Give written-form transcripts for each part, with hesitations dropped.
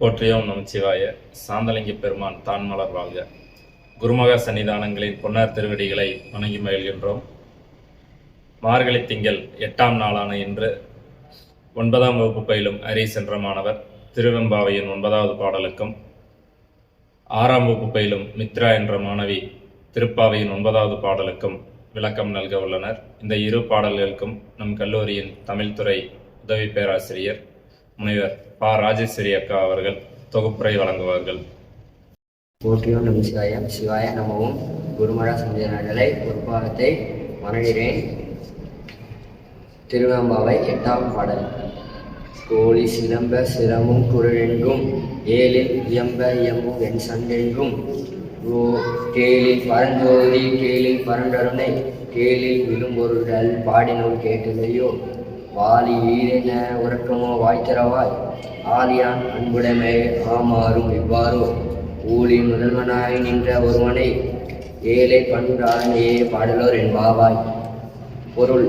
போற்றியோம் நமச்சிவாய. சாந்தலிங்க பெருமான் தான் மலர் வாழ்க. குருமக சன்னிதானங்களின் பொன்னார் திருவடிகளை வணங்கி மகிழ்கின்றோம். மார்கழி திங்கள் 8ஆம் நாளான இன்று 9ஆம் வகுப்பு பயிலும் அரி சென்ற மாணவர் திருவெம்பாவையின் 9வது பாடலுக்கும், 6ஆம் வகுப்பு பயிலும் மித்ரா என்ற மாணவி திருப்பாவையின் 9வது பாடலுக்கும் விளக்கம் நல்க உள்ளனர். இந்த இரு பாடல்களுக்கும் நம் கல்லூரியின் தமிழ்துறை உதவி பேராசிரியர் முனைவர் பா. ராஜேஸ்வரி அக்கா அவர்கள் தொகுப்புரை வழங்குவார்கள். போற்றியோம் நம சிவாய. சிவாய நமவும். குருமரா சந்திரநிலை பொறுப்பாகத்தை மணகிறேன். திருவெம்பாவை 8ஆம் பாடல். கோழி சிலம்ப சிரமும் குரலென்றும் ஏழில் இயம்ப இயம்பும் என் சண்டென்றும் கேளில் பரஞ்சோதி கேளில் பரண்டருணை கேளில் விழும்பொருள்கள் பாடினோம் கேட்டதையோ வாலி ஈரென உறக்கமோ வாய்த்திரவாய் ஆலியான் அன்புடைமை ஆமாறும் இவ்வாறோ ஊழி முதல்வனாய் நின்ற ஒருவனை ஏழை பண்பாளையே பாடலோர் என்பாவாய். பொருள்: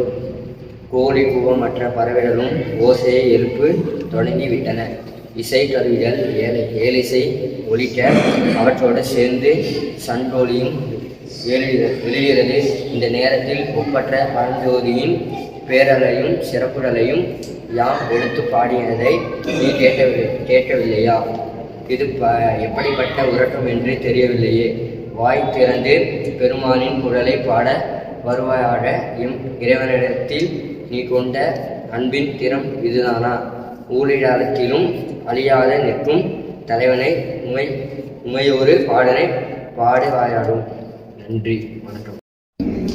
கோழி கூவம் மற்ற பறவைகளும் ஓசையை எழுப்பு தொடங்கிவிட்டன. இசை கருவிகள் ஏழிசை ஒலிக்க அவற்றோடு சேர்ந்து சண்டோலியும் வெளியிறது. இந்த நேரத்தில் ஒப்பற்ற பரஞ்சோதியின் பேரலையும் சிறப்புடலையும் யாம் எடுத்து பாடியதை நீ கேட்கவில்லையா? இது எப்படிப்பட்ட உறக்கம் என்று தெரியவில்லையே? வாய் திறந்து பெருமானின் குரலை பாட வருவாயாக. எம் இறைவனிடத்தில் நீ கொண்ட அன்பின் திறம் இதுதானா? ஊழிடாலத்திலும் அழியாத நிற்கும் தலைவனை உமையொரு பாடனை பாடுவாயாடும். நன்றி, வணக்கம்.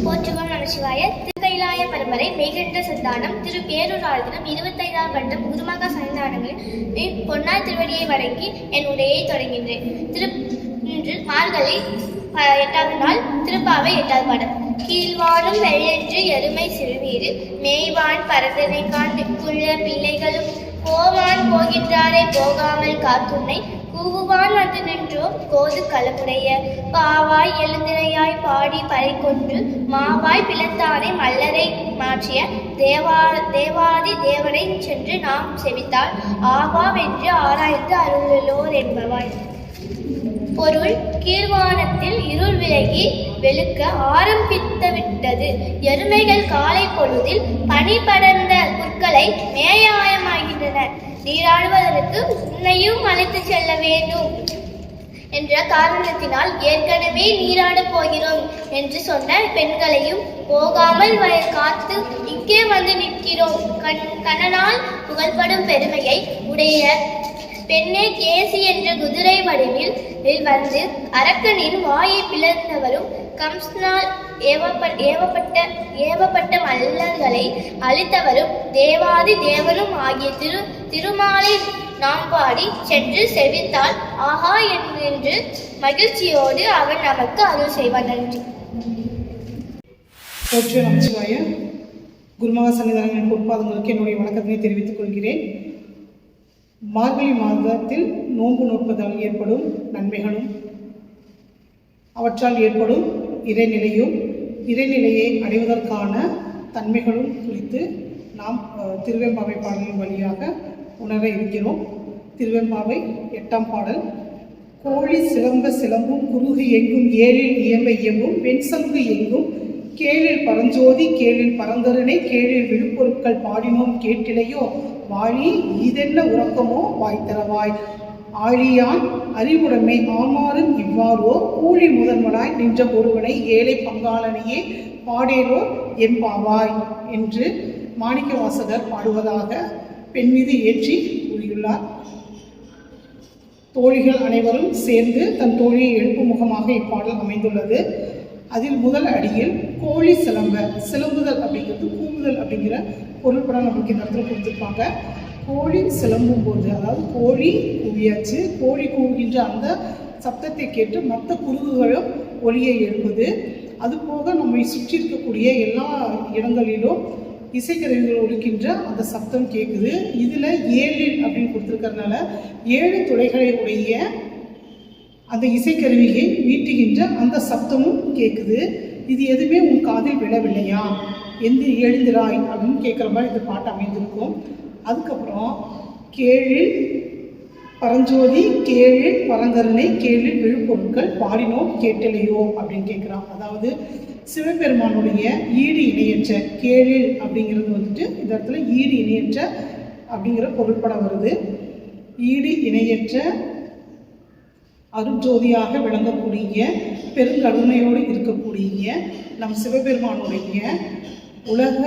போற்றுவோம் நமசிவாய. திருக்கைலாய பரம்பரை மெய்கண்ட சந்தானம் திரு பேரூர் ஆழ்தினம் 25ஆம் வருடம் குருமகா சன்னிதானங்களில் பொன்னார் திருவடியை வணங்கி என் உரையை தொடங்கின்றேன். இன்று மார்கழி 8ஆவது நாள். திருப்பாவை 8வது பாடல். கீழ்வானும் வெள்ளென்று எருமை சிறுநீரு மேய்வான் பரதனை காண்பிக்குள்ள பிள்ளைகளும் போவான் போகின்றாரை போகாமல் காத்துன்னை கூவுவான் வந்து நின்றோம் கோது களமுடைய பாவாய் எழுந்திரையாய் பாடி பறை கொன்று மாவாய் பிளந்தானை மல்லரை மாற்றிய தேவாதி தேவனை சென்று நாம் செவித்தால் ஆவாவென்று ஆராய்ந்து அருளலோர் என்பவாய். பொருள்: கீழ்வானத்தில் இருள் விலகி வெளுக்க ஆரம்பித்துவிட்டது. எருமைகள் காலை பொழுதில் பனி படர்ந்த புற்களை மேய ஆயமாகின்றன. நீராடுவதற்கு உன்னையும் அழைத்து செல்ல வேண்டும் என்ற காரணத்தினால் ஏற்கனவே நீராடப் போகிறோம் என்று சொன்ன பெண்களையும் போகாமல் காத்து இங்கே வந்து நிற்கிறோம். கண்ணனால் புகழ்படும் பெருமையை உடைய பெண்ணே கேசி என்ற குதிரை வடிவில் வந்து அரக்கனின் வாயை பிளந்தவரும் கம்சனால் ஏவப்பட்ட மல்லர்களை அழித்தவரும் தேவாதி தேவனும் ஆகிய திருமாலை நாம் பாடி சென்று செவித்தால் ஆஹா என்று மகிழ்ச்சியோடு அவன் நமக்கு அருள் செய்வான். நன்றி. போற்றியோம் நமச்சிவாய. குருமகா சன்னிதானங்களின் பொற்பாதங்களுக்கு என்னுடைய வணக்கத்தினை தெரிவித்துக் கொள்கிறேன். மார்கழி மாதத்தில் நோன்பு நோற்பதால் ஏற்படும் நன்மைகளும் அவற்றால் ஏற்படும் இறைநிலையை அடைவதற்கான தன்மைகளும் குறித்து நாம் திருவெம்பாவை பாடலின் வழியாக உணர இருக்கிறோம். திருவெம்பாவை 8ஆம் பாடல். கோழி சிலம்ப சிலம்பும் குருகு எங்கும் ஏழில் இயம்ப இயம்பும் வெண்சங்கு எங்கும் கேளில் பரஞ்சோதி கேளில் பரந்தருணை கேளில் விழுப்பொருட்கள் பாடினோம் கேட்டிலையோ வாழி ஈதென்ன உறக்கமோ வாய்த்தரவாய் ஆழியான் அறிவுடைமை ஆமாறும் இவ்வாறோ ஊழி முதன்வனாய் நின்ற ஒருவனை ஏழை பங்காளனையே பாடேலோர் என்பாவாய் என்று மாணிக்க வாசகர் பாடுவதாக பெண் மீது ஏற்றி கூறியுள்ளார். தோழிகள் அனைவரும் சேர்ந்து தன் தோழியை எழுப்பும் முகமாக இப்பாடல் அமைந்துள்ளது. அதில் முதல் அடியில் கோழி சிலம்புதல் அப்படிங்கிறது கூவுதல் அப்படிங்கிற பொருள்படம் நமக்கு இந்த இடத்துல கொடுத்துருப்பாங்க. கோழி சிலம்பும் போது, அதாவது கோழி கூவியாச்சு, கோழி கூவுகின்ற அந்த சப்தத்தை கேட்டு மற்ற குருகுகளும் ஒலியை எழுப்புது. அதுபோக நம்மை சுற்றி இருக்கக்கூடிய எல்லா இடங்களிலும் இசைக்கருவிகள் ஒலிக்கின்ற அந்த சப்தம் கேட்குது. இதில் ஏழில் அப்படின்னு கொடுத்துருக்கறதுனால 7 துளைகளை உடைய அந்த இசைக்கருவியை மீட்டுகின்ற அந்த சப்தமும் கேட்குது. இது எதுவுமே உன் காதில் விழவில்லையா? எழுந்திராய் அப்படின்னு கேட்குற மாதிரி இந்த பாட்டு அமைந்திருக்கும். அதுக்கப்புறம் கேழில் பரஞ்சோதி கேளில் பரங்கருணை கேளில் விழுப்பொருட்கள் பாடினோம் கேட்டலையோ அப்படின்னு கேட்குறான். அதாவது சிவபெருமானுடைய ஈடு இணையற்ற கேளில் அப்படிங்கிறது வந்துட்டு இந்த இடத்துல ஈடு இணையற்ற அப்படிங்கிற பொருட்படம் வருது. ஈடு இணையற்ற அருட்ஜோதியாக விளங்கக்கூடிய பெருங்கருணையோடு இருக்கக்கூடிய நம் சிவபெருமானுடைய உலக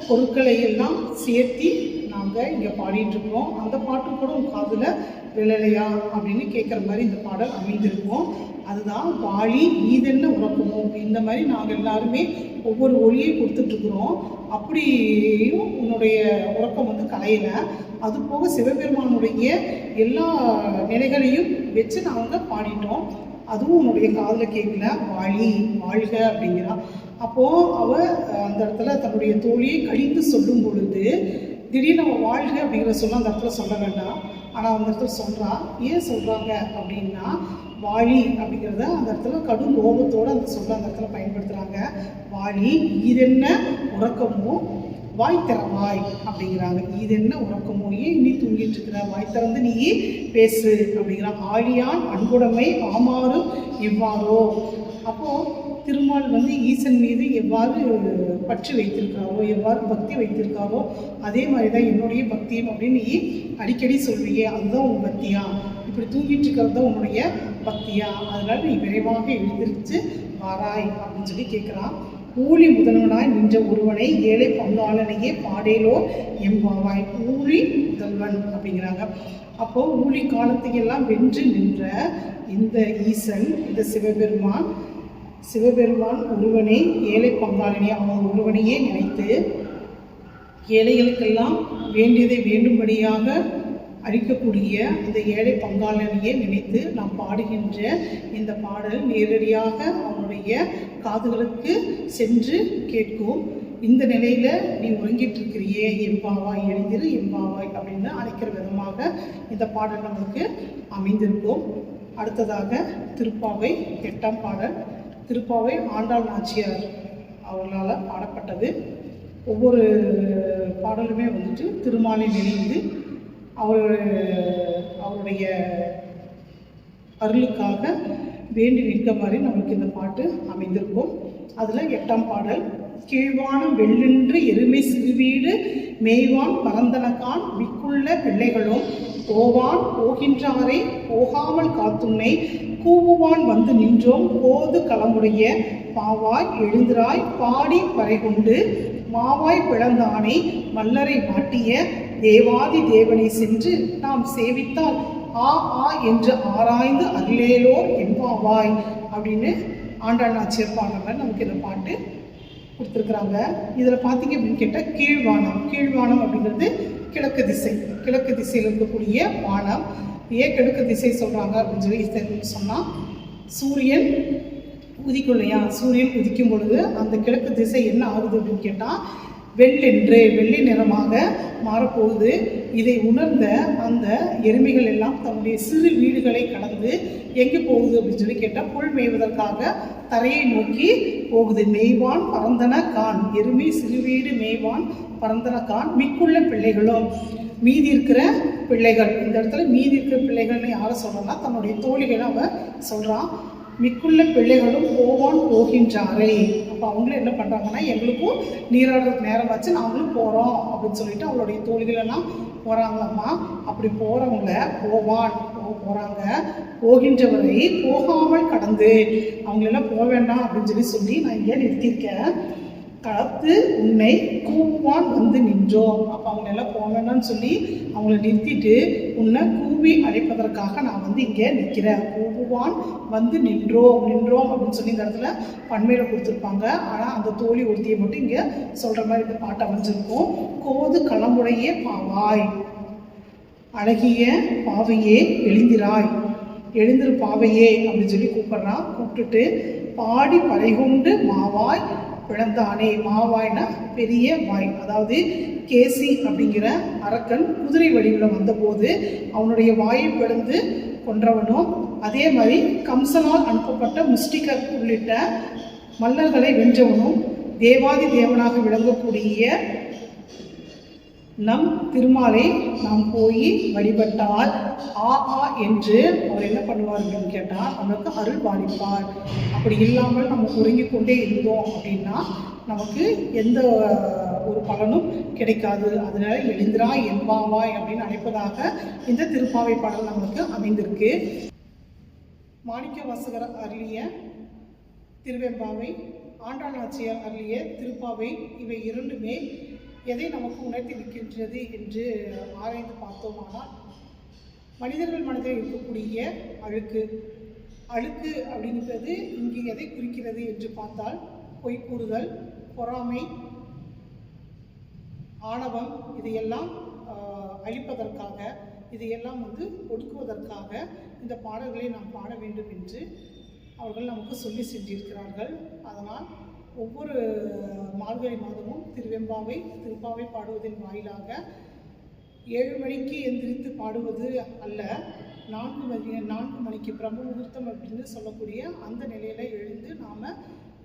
பொருட்களை எல்லாம் சேர்த்தி நாங்கள் இங்கே பாடிட்டு இருக்கிறோம். அந்த பாட்டு கூட உங்கள் காதில் விழலையா அப்படின்னு கேட்குற மாதிரி இந்த பாடல் அமைந்திருக்கும். அதுதான் வாழி ஈதென்ன உறக்கமோ, இந்த மாதிரி நாங்கள் எல்லாருமே ஒவ்வொரு ஒளியை கொடுத்துட்ருக்குறோம். அப்படியும் உன்னுடைய உறக்கம் வந்து கலையலை. அது போக சிவபெருமானுடைய எல்லா நிலைகளையும் வச்சு நாங்கள் பாடிட்டோம். அதுவும் உன்னுடைய காதில் கேட்கல. வாழி வாழ்க அப்படிங்கிறா. அப்போது அவள் அந்த இடத்துல தன்னுடைய தோழியை கழிந்து சொல்லும் பொழுது திடீர்னு அவள் வாழ்க அப்படிங்கிற சொல்ல அந்த இடத்துல சொல்ல வேண்டாம். ஆனால் அந்த இடத்துல சொல்கிறா. ஏன் சொல்கிறாங்க அப்படின்னா, வாழி அப்படிங்கிறத அந்த இடத்துல கடும் கோபத்தோடு அந்த சொல்ல அந்த இடத்துல பயன்படுத்துகிறாங்க. வாழி இதென்ன உறக்கமோ வாய் திறவாய் அப்படிங்கிறாங்க. இது என்ன உறக்கமோ, ஏன் நீ தூங்கிட்டு இருக்கிற, வாய் திறந்து நீ பேசு அப்படிங்கிறான். ஆழியான் அன்புடைமை ஆமாறு இவ்வாறோ. அப்போது திருமால் வந்து ஈசன் மீது எவ்வாறு பற்று வைத்திருக்காரோ, எவ்வாறு பக்தி வைத்திருக்காரோ, அதே மாதிரி தான் என்னுடைய பக்தியும் அப்படின்னு நீ அடிக்கடி சொல்வியே, அதுதான் உன் பக்தியா? இப்படி தூங்கிட்டு இருக்கிறது தான் உன்னுடைய பக்தியா? அதனால நீ விரைவாக எழுந்திரிச்சு வாராய் அப்படின்னு சொல்லி கேட்குறான். ஊழி முதல்வனாய் நின்ற ஒருவனை ஏழை பங்காளனையே பாடேலோ எம்பாவாய். ஊழி முதல்வன் அப்படிங்கிறாங்க. அப்போது ஊழி காலத்தையெல்லாம் வென்று நின்ற இந்த ஈசன், இந்த சிவபெருமான் ஒருவனை ஏழை பங்காளனே, அவன் ஒருவனையே நினைத்து ஏழைகளுக்கெல்லாம் வேண்டியதை வேண்டும்படியாக அளிக்கக்கூடிய இந்த ஏழை பங்காளனையே நினைத்து நாம் பாடுகின்ற இந்த பாடல் நேரடியாக அவனுடைய காதுகளுக்கு சென்று கேட்கும். இந்த நிலையில் நீ உறங்கிட்டு இருக்கிறியே, எம்பாவாய் எழுந்திரு எம்பாவாய் அப்படின்னு அழைக்கிற விதமாக இந்த பாடல் நமக்கு அமைந்திருக்கும். அடுத்ததாக திருப்பாவை 8ஆம் பாடல். திருப்பாவை ஆண்டாள் நாச்சியார் அவர்களால் பாடப்பட்டது. ஒவ்வொரு பாடலுமே வந்துட்டு திருமாலை நினைந்து அவருடைய அருளுக்காக வேண்டி நிற்க மாதிரி நமக்கு இந்த பாட்டு அமைந்திருக்கும். அதில் 8ஆம் பாடல். கீழ்வானம் வெள்ளென்று எருமை சிறுவீடு மேய்வான் பரந்தனக்கான் மிக்குள்ள பிள்ளைகளும் போவான் போகின்றாரை போகாமல் காத்துன்னை கூவுவான் வந்து நின்றோம் போது களமுடைய பாவாய் எழுந்திராய் பாடி பறைகொண்டு மாவாய் பிளந்தானை மல்லரை மாட்டிய தேவாதி தேவனை சென்று நாம் சேவித்தால் ஆ ஆ என்று ஆராய்ந்து அருளேலோர் என்பாவாய் அப்படின்னு ஆண்டாள் நாச்சியார் பாடல்கள் நமக்கு இந்த பாட்டு கொடுத்துருக்குறாங்க. இதில் பார்த்தீங்க அப்படின்னு கேட்டால் கீழ்வானம் அப்படிங்கிறது கிழக்கு திசையில் இருக்கக்கூடிய வானம். ஏன் கிழக்கு திசை சொல்கிறாங்க அப்படின்னு சொல்லி சொன்னால், சூரியன் உதிக்கும் இல்லையா, சூரியன் உதிக்கும் பொழுது அந்த கிழக்கு திசை என்ன ஆகுது அப்படின்னு கேட்டால் வெள்ளை நிறமாக மாறப்போகுது. இதை உணர்ந்த அந்த எருமைகள் எல்லாம் தன்னுடைய சிறு வீடுகளை கடந்து எங்கே போகுது அப்படின்னு சொல்லி கேட்டால் புல் மேய்வதற்காக தரையை நோக்கி போகுது. மேய்வான் பரந்தன கான், எருமை சிறு வீடு மேய்வான் பரந்தன கான் மிக்குள்ள பிள்ளைகளும், மீதி இருக்கிற பிள்ளைகள். இந்த இடத்துல மீதி இருக்கிற பிள்ளைகள்னு யாரை சொல்கிறோன்னா தன்னுடைய தோழிகளை அவன் சொல்கிறான். மிக்குள்ள பிள்ளைகளும் போவான் போகின்றாரே. அப்போ அவங்களும் என்ன பண்ணுறாங்கன்னா, எங்களுக்கும் நீராடுறதுக்கு நேரம் ஆச்சு, நாங்களும் போகிறோம் அப்படின்னு சொல்லிட்டு அவங்களுடைய தோழிகளெல்லாம் போகிறாங்களாம்மா. அப்படி போகிறவங்கள போகிறாங்க, போகின்றவரை போகாமல் கடந்து அவங்களெல்லாம் போக வேண்டாம் அப்படின்னு சொல்லி நான் இங்கே நிறுத்தியிருக்கேன். களத்து உன்னை கூவுவான் வந்து நின்றோம். அப்போ அவங்களெல்லாம் போக வேண்டாம்னு சொல்லி அவங்கள நிறுத்திட்டு உன்னை கூவி அழைப்பதற்காக நான் வந்து இங்கே நிற்கிறேன். கூவுவான் வந்து நின்றோம் அப்படின்னு சொல்லி இந்த இடத்துல பன்மையில் கொடுத்துருப்பாங்க. ஆனால் அந்த தோழி ஒருத்தியை மட்டும் இங்கே சொல்கிற மாதிரி இந்த பாட்டு அமைஞ்சிருக்கும். கோது களமுடைய பாவாய், அழகிய பாவையே எழுந்திரு பாவையே அப்படின்னு சொல்லி கூப்பிட்றான். கூப்பிட்டுட்டு பாடி பறைகொண்டு மாவாய் பிளந்தானே. மாவாய்னா பெரிய வாய். அதாவது கேசி அப்படிங்கிற அரக்கன் குதிரை வடிவில் வந்தபோது அவனுடைய வாயை பிளந்து கொன்றவனும், அதே மாதிரி கம்சனால் அனுப்பப்பட்ட முஷ்டிகர் உள்ளிட்ட மல்லர்களை வென்றவனும், தேவாதி தேவனாக விளங்கக்கூடிய நம் திருமாலை நாம் போய் வழிபட்டால் என்று அவர் என்ன பண்ணுவார் அப்படின்னு கேட்டால் நமக்கு அருள் பாலிப்பார். அப்படி இல்லாமல் நம்ம உறங்கிக் கொண்டே இருந்தோம் அப்படின்னா நமக்கு எந்த ஒரு பலனும் கிடைக்காது. அதனால எழுந்திரா என்பாவாய் அப்படின்னு அழைப்பதாக இந்த திருப்பாவை பாடல் நமக்கு அமைந்திருக்கு. மாணிக்க வாசகர் அருளிய திருவெம்பாவை, ஆண்டாள் நாச்சியார் அருளிய திருப்பாவை, இவை இரண்டுமே எதை நமக்கு உணர்த்தி நிற்கின்றது என்று ஆராய்ந்து பார்த்தோமானால், மனிதர்கள் மனதில் இருக்கக்கூடிய அழுக்கு அப்படிங்கிறது இங்கு எதை குறிக்கிறது என்று பார்த்தால், பொய் கூறுதல், பொறாமை, ஆணவம், இதையெல்லாம் அழிப்பதற்காக, இதையெல்லாம் ஒடுக்குவதற்காக இந்த பாடல்களை நாம் பாட வேண்டும் என்று அவர்கள் நமக்கு சொல்லி சென்றிருக்கிறார்கள். அதனால் ஒவ்வொரு மார்கழி மாதமும் திருப்பாவை பாடுவதன் வாயிலாக 7 மணிக்கு எந்திரித்து பாடுவது அல்ல, 4 மணிக்கு பிரம்ம முகூர்த்தம் அப்படின்னு சொல்லக்கூடிய அந்த நிலையில் எழுந்து நாம்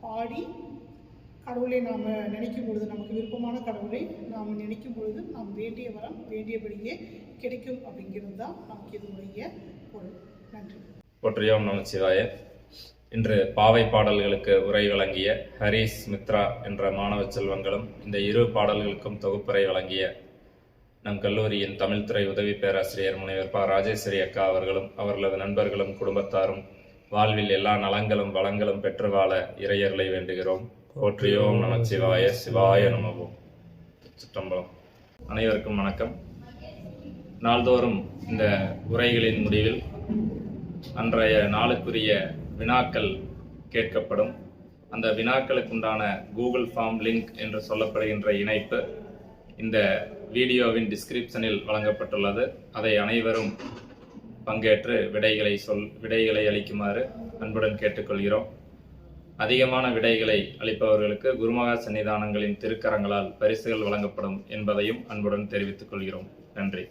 பாடி கடவுளை நாம் நினைக்கும் பொழுது, நமக்கு விருப்பமான கடவுளை நாம் நினைக்கும் பொழுது நாம் வேண்டிய வரம் வேண்டியபடியே கிடைக்கும் அப்படிங்கிறது தான் நமக்கு இதனுடைய பொருள். நன்றி. போற்றியோம் நமச்சிவாய. இன்று பாவை பாடல்களுக்கு உரை வழங்கிய ஹரிஸ் மித்ரா என்ற மாணவ செல்வங்களும், இந்த இரு பாடல்களுக்கும் தொகுப்புரை வழங்கிய நம் கல்லூரியின் தமிழ்துறை உதவி பேராசிரியர் முனைவர் ப. ராஜேஸ்வரி அக்கா அவர்களும் அவர்களது நண்பர்களும் குடும்பத்தாரும் வாழ்வில் எல்லா நலங்களும் வளங்களும் பெற்று வாழ இறையர்களை வேண்டுகிறோம். போற்றியோம் நமச்சிவாய. சிவாய நமவோம். சிற்றம்பலம். அனைவருக்கும் வணக்கம். நாள்தோறும் இந்த உரைகளின் முடிவில் அன்றைய நாளுக்குரிய வினாக்கள் கேட்கப்படும். அந்த வினாக்களுக்குண்டான கூகுள் ஃபார்ம் லிங்க் என்று சொல்லப்படுகின்ற இணைப்பு இந்த வீடியோவின் டிஸ்கிரிப்ஷனில் வழங்கப்பட்டுள்ளது. அதை அனைவரும் பங்கேற்று விடைகளை அளிக்குமாறு அன்புடன் கேட்டுக்கொள்கிறோம். அதிகமான விடைகளை அளிப்பவர்களுக்கு குருமகா சன்னிதானங்களின் திருக்கரங்களால் பரிசுகள் வழங்கப்படும் என்பதையும் அன்புடன் தெரிவித்துக் கொள்கிறோம். நன்றி.